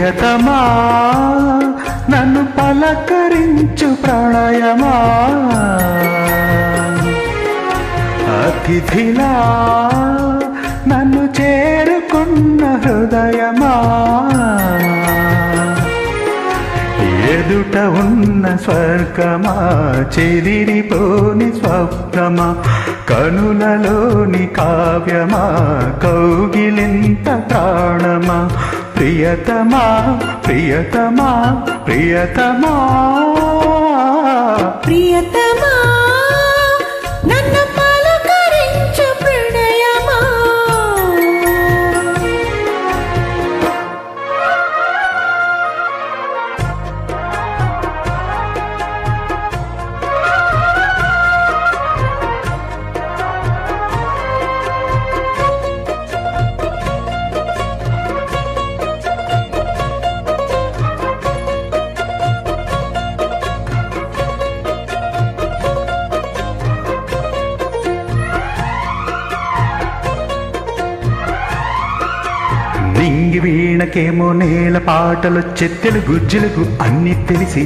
ప్రియతమా నన్ను పలకరించు ప్రణయమా అతిథిలా నన్ను చేరుకున్న హృదయమా ఎదుట ఉన్న స్వర్గమా చెదిరిపోని స్వప్నమా కనులలోని కావ్యమా కౌగిలింత ప్రాణమా ప్రియతమా ప్రియతమా ప్రియతమా ప్రియతమా నన్ను పలకరించు ప్రణయమా నింగి వీణకేమో నేల పాటలొచ్చే తెలుగు జిలుగు అన్ని తెలిసి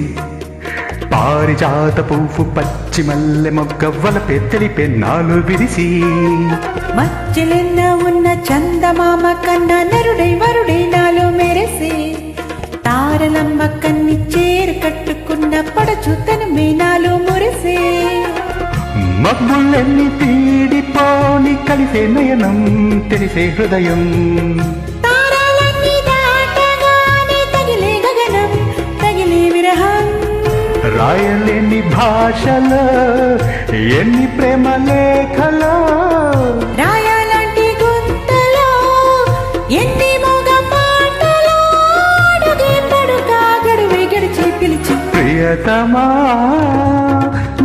పారిజాత పువ్వు పచ్చి మల్లె మొగ్గ వలపే తెలిపే నాలు విరిసి మధ్యలెన్న ఉన్న చందమామ కన్నా నరుడై వరుడై నాలో మెరిసి తారలమ్మ కన్ని చేరు కట్టుకున్న పడచు తను మీనాలో మురిసి మబ్బులెన్ని తీడిపోని కలిసే నయనం తెలిసే హృదయం రాయలేని భాషలో ఎన్ని ప్రేమ లేఖలో రాయాలంటి గుంతలో ఎన్ని మోగ పాటలో అడుగే పడుగా గడువే గడిచి పిలిచి ప్రియతమా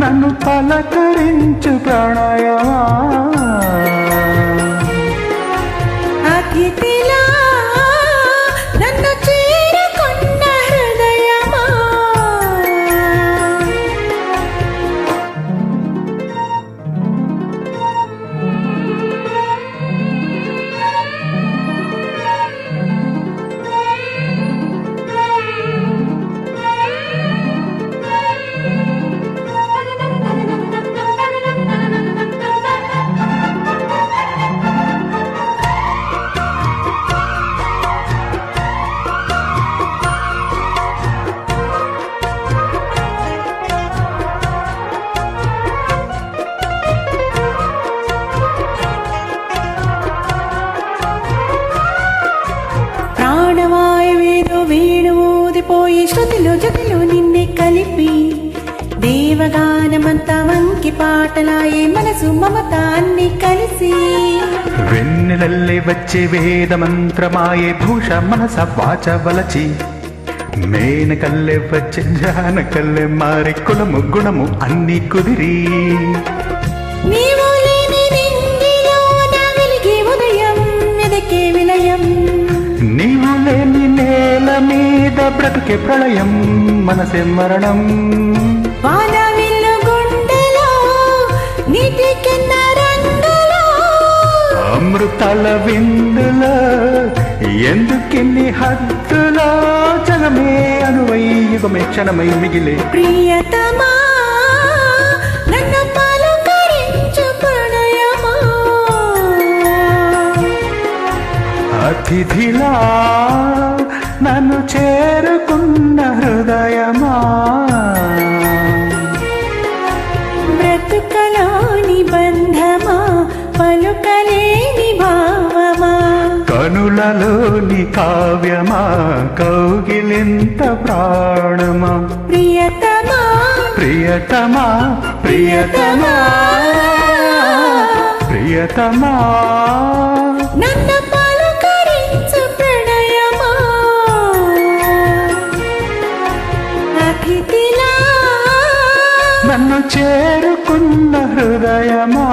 నన్ను పలకరించు ప్రణయమా అతిథిలా నన్ను చేరుకున్న హృదయమా ప్రాణవాయువేదో వేణు ఊదిపోయి శృతిలో జతిలో నిన్నే కలిపి దేవగానమంతా వంకి పాటలాయే మనసు మమత అన్ని కలిసి వెన్నెలల్లే వచ్చే వేద మంత్రమాయే భూష మనస వాచ వలచి మేనకల్లే వచ్చే జానకల్లే మారి కులము గుణము అన్ని కుదిరి నీవు లేని నింగిలో నా వెలిగే ఉదయం ఎదకే విలయం నీవు లేని నేల మీద బ్రతుకే ప్రళయం మనసే మరణం వానవిల్లు గుండెలో నీటికెన్న రంగులో అమృతాల విందులో ఎందుకిన్ని హద్దులో జనమే అనువై యుగమే క్షణమై మిగిలే ప్రియతమా నన్ను పలకరించు ప్రణయమా అతిథిలా నన్ను చేరుకున్న హృదయమా బ్రతుకలోని బంధమా పలుకలేని భావమా కనులలోని కావ్యమా కౌగిలింత ప్రాణమా ప్రియతమా ప్రియతమా ప్రియతమా ప్రియతమా నన్ను పలకరించు ప్రణయమా అతిథిలా నన్ను చేరుకున్న హృదయమా